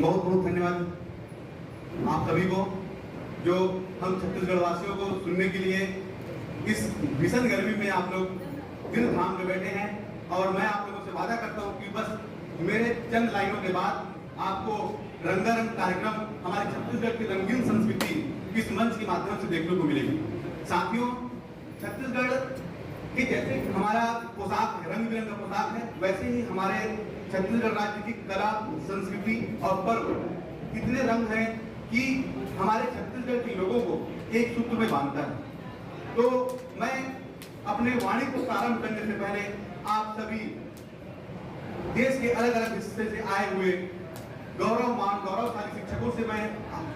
बहुत बहुत धन्यवाद आप सभी को, जो हम छत्तीसगढ़ वासियों को सुनने के लिए इस भीषण गर्मी में आप लोग दिन थाम के बैठे हैं। और मैं आप लोगों से वादा करता हूं कि बस मेरे चंद लाइनों के बाद आपको रंगारंग कार्यक्रम हमारे छत्तीसगढ़ की रंगीन संस्कृति इस मंच के माध्यम से देखने को मिलेगी। साथियों, छत्तीसगढ़ के जैसे हमारा पोशाक है, रंग बिरंगा पोशाक है, वैसे ही हमारे छत्तीसगढ़ राज्य की कला, संस्कृति और पर्व इतने रंग हैं कि हमारे छत्तीसगढ़ के लोगों को एक सूत्र में बांधता है। तो मैं अपने वाणी को प्रारंभ करने से पहले आप सभी देश के अलग अलग हिस्से से आए हुए गौरवशाली शिक्षकों से मैं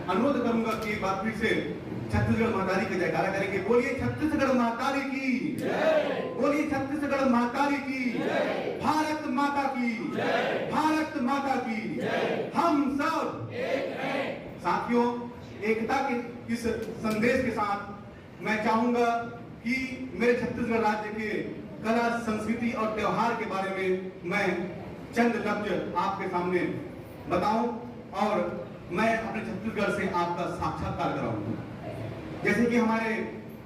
अनुरोध करूंगा कि एक बार फिर से छत्तीसगढ़ महातारी की जयकारा करेंगे। बोलिए छत्तीसगढ़ महातारी की, बोलिए छत्तीसगढ़ महातारी की, भारत माता की, भारत माता की, हम सब एक हैं। साथियों, एकता के इस संदेश के साथ मैं चाहूंगा कि मेरे छत्तीसगढ़ राज्य के कला, संस्कृति और त्योहार के बारे में मैं चंद लफ्ज आपके सामने बताऊं और मैं अपने छत्तीसगढ़ से आपका साक्षात्कार कराऊंगा। जैसे कि हमारे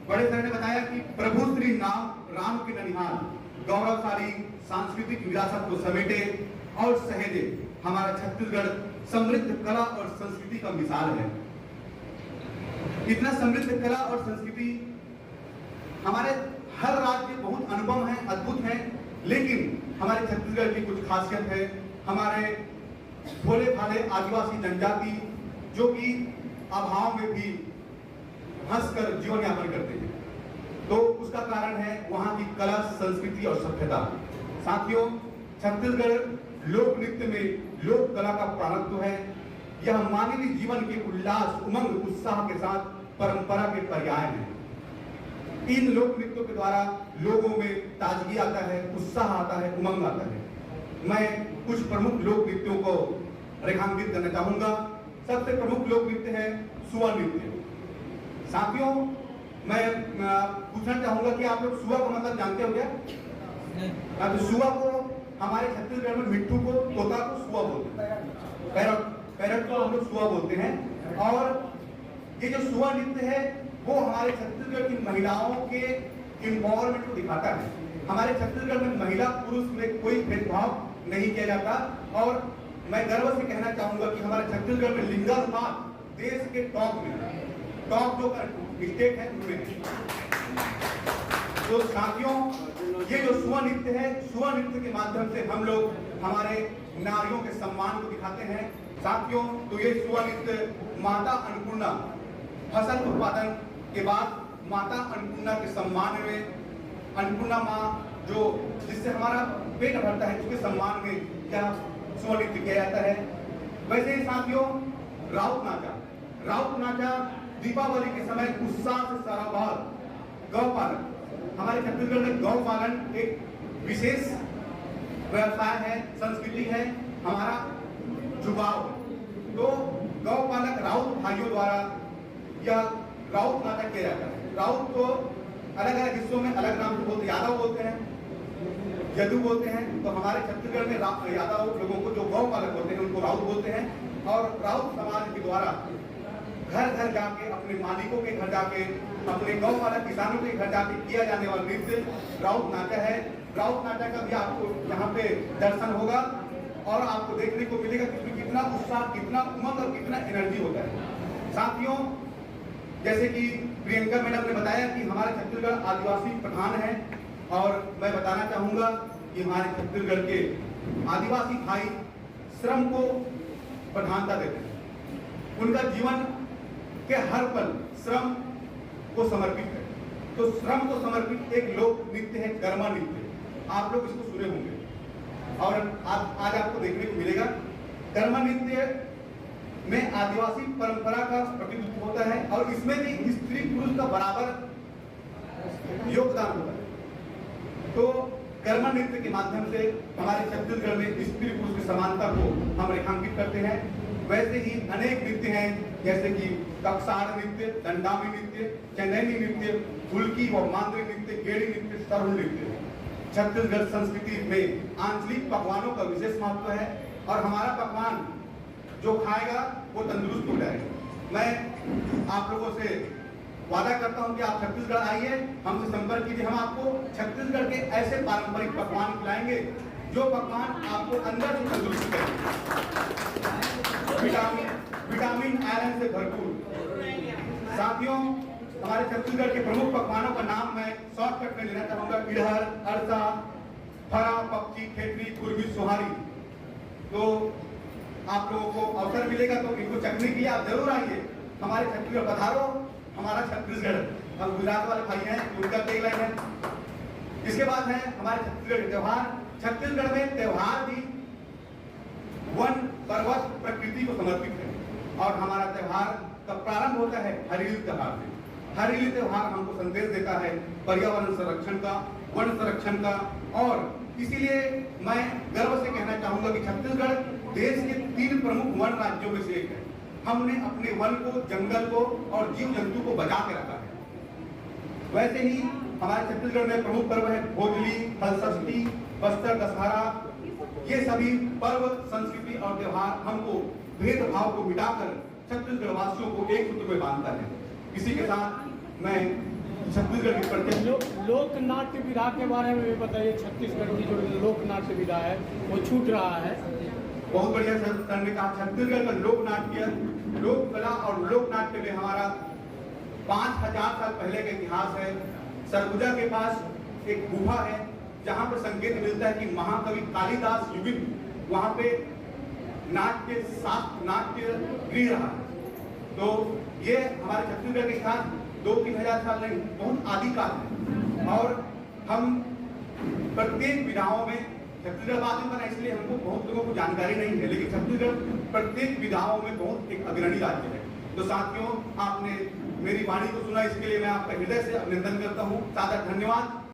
बड़े सर ने बताया कि प्रभु श्री राम के ननिहाल गौरवशाली सांस्कृतिक विरासत को समेटे और सहेजे हमारा छत्तीसगढ़ समृद्ध कला और संस्कृति का मिसाल है। इतना समृद्ध कला और संस्कृति हमारे हर राज्य बहुत अनुपम है, अद्भुत है, लेकिन हमारे छत्तीसगढ़ की कुछ खासियत है। हमारे भोले भाले आदिवासी जनजाति जो कि अभाव में भी हंसकर जीवन यापन करते हैं, तो उसका कारण है वहां की कला, संस्कृति और सभ्यता। साथियों, छत्तीसगढ़ लोक नृत्य में लोक कला का प्राणत्व है। यह मानवीय जीवन के उल्लास, उमंग, उत्साह के साथ परंपरा के पर्याय है। इन लोक नृत्यों के द्वारा लोगों में ताजगी आता है, उत्साह आता है, उमंग आता है। मैं कुछ प्रमुख लोक नृत्यों को रेखांकित करना चाहूंगा। सबसे प्रमुख लोक नृत्य है सुआ नृत्य। साथियों, मैं पूछना चाहूंगा कि आप लोग सुआ का मतलब जानते हो क्या? तो सुआ को हमारे छत्तीसगढ़ में मिट्टू को, तोता को सुआ बोलते हैं, पैरट को हम लोग सुआ बोलते हैं। और ये जो सुआ नृत्य है वो हमारे छत्तीसगढ़ की महिलाओं के एम्पावरमेंट को दिखाता है। हमारे छत्तीसगढ़ में महिला पुरुष में कोई भेदभाव नहीं किया जाता। और मैं गर्व से कहना चाहूंगा कि हमारे छत्तीसगढ़ में लिंगानुपात देश के टॉप जो स्टेट है उनमें। तो साथियों, ये जो सुआ नृत्य है, सुआ नृत्य के माध्यम से हम लोग हमारे नारियों के सम्मान को दिखाते हैं। साथियों, तो ये सुआ नृत्य माता अन्नपूर्णा, फसल उत्पादन के बाद माता अन्नपूर्णा के सम्मान में, अन्नपूर्णा माँ जो जिससे हमारा पेट भरता है, उसके सम्मान में यह सुआ नृत्य किया जाता है। वैसे ही साथियों, राउत नाचा दीपावली के समय उत्साह से सराबोर गौपालन, हमारे छत्तीसगढ़ में गौपालन एक विशेष व्यवसाय है, संस्कृति है, हमारा जुगाव है। तो गौपालक राउत भाइयों द्वारा यह राउत नाटक किया जाता है। राउत को अलग अलग हिस्सों में अलग नाम से बोलते, यादव बोलते हैं, यदु बोलते हैं। तो हमारे छत्तीसगढ़ में यादव लोगों को जो गौपालक होते हैं उनको राउत बोलते हैं। और राउत समाज के द्वारा घर घर जाके, अपने मालिकों के घर जाके, अपने गौपालक किसानों के घर जाके किया जाने वाला नृत्य राउत नाटक है। राउत नाटक का भी आपको यहाँ पे दर्शन होगा और आपको देखने को मिलेगा कि इसमें कितना उत्साह, कितना उमंग और कितना एनर्जी होता है। साथियों, जैसे कि प्रियंका मैडम ने बताया कि हमारे छत्तीसगढ़ आदिवासी प्रधान है, और मैं बताना चाहूंगा कि हमारे छत्तीसगढ़ के आदिवासी भाई श्रम को प्रधानता देते हैं। उनका जीवन के हर पल श्रम को समर्पित है। तो श्रम को समर्पित एक लोक नृत्य है गरमा नृत्य। आप लोग इसको सुने होंगे और आज आपको देखने को मिलेगा। गरमा नृत्य में आदिवासी परंपरा का प्रतिनिधित्व होता है और इसमें भी स्त्री पुरुष का बराबर योगदान होता है। तो गरमा नृत्य के माध्यम से हमारे छत्तीसगढ़ में स्त्री पुरुष की समानता को हम रेखांकित करते हैं। वैसे ही अनेक नृत्य हैं, जैसे कि कक्षार नृत्य, दंडामी नृत्य, चंदैनी नृत्य, फुल्की व मांद्री नृत्य, गेड़ी नृत्य, सरुण नृत्य। छत्तीसगढ़ संस्कृति में आंचलिक पकवानों का विशेष महत्व है और हमारा पकवान जो खाएगा वो तंदुरुस्त हो जाएगा। मैं आप लोगों से वादा करता हूं कि आप छत्तीसगढ़ आइए, हमसे संपर्क कीजिए। हम आपको छत्तीसगढ़ के ऐसे पारंपरिक पकवान खिलाएंगे जो पकवान आपको अंदर से तंदुरुस्त करेंगे, विटामिन आयरन से भरपूर। साथियों, हमारे छत्तीसगढ़ के प्रमुख पकवानों का नाम मैं शॉर्टकट में लेना चाहूंगा। इडहर, अरसा, फरा, पक्षी, खेतरी, कुर्मी, सोहारी। तो आप लोगों को अवसर मिलेगा तो इनको चखने के लिए आप जरूर आइए। हमारे छत्तीसगढ़ पधारो, हमारा छत्तीसगढ़। हम गुजरात वाले भाई हैं, उनका टैगलाइन है। इसके बाद है हमारे छत्तीसगढ़ के त्योहार। छत्तीसगढ़ में त्योहार भी वन, पर्वत, प्रकृति को समर्पित है और हमारा त्योहार का प्रारंभ होता है हरिली त्योहार से। हरिली त्योहार हमको संदेश देता है पर्यावरण संरक्षण का, वन संरक्षण का। और इसीलिए मैं गर्व से कहना चाहूंगा कि छत्तीसगढ़ देश के 3 प्रमुख वन राज्यों में से एक है। हमने अपने वन को, जंगल को और जीव जंतु को बचा के रखा है। वैसे ही हमारे छत्तीसगढ़ में प्रमुख पर्व है भोजली, हलषष्ठी, बस्तर दशहरा। ये सभी पर्व, संस्कृति और त्योहार हमको भेदभाव को मिटाकर छत्तीसगढ़ वासियों को एक सूत्र में बांधता है। इसी के साथ मैं छत्तीसगढ़ की प्रत्येक लोक नाट्य विधा के बारे में भी बताइए। छत्तीसगढ़ की जो लोक नाट्य विधा है वो छूट रहा है। बहुत बढ़िया सर ने कहा। छत्तीसगढ़ का लोक नाट्य, लोक कला और लोक नाट्य में हमारा 5000 साल पहले का इतिहास है। सरगुजा के पास एक गुफा है जहां पर संकेत मिलता है कि महाकवि कालिदास युगिन वहां पे नाट्य गृह रहा। तो ये हमारे छत्तीसगढ़ के इतिहास 2-3 हजार साल नहीं, बहुत आदिकाल है। और हम प्रत्येक विधाओं में छत्तीसगढ़ बाद में बना, इसलिए हमको बहुत लोगों को जानकारी नहीं है, लेकिन छत्तीसगढ़ प्रत्येक विधाओं में बहुत एक अग्रणी राज्य है। तो साथियों, आपने मेरी वाणी को सुना, इसके लिए मैं आपका हृदय से अभिनंदन करता हूँ। सादर धन्यवाद।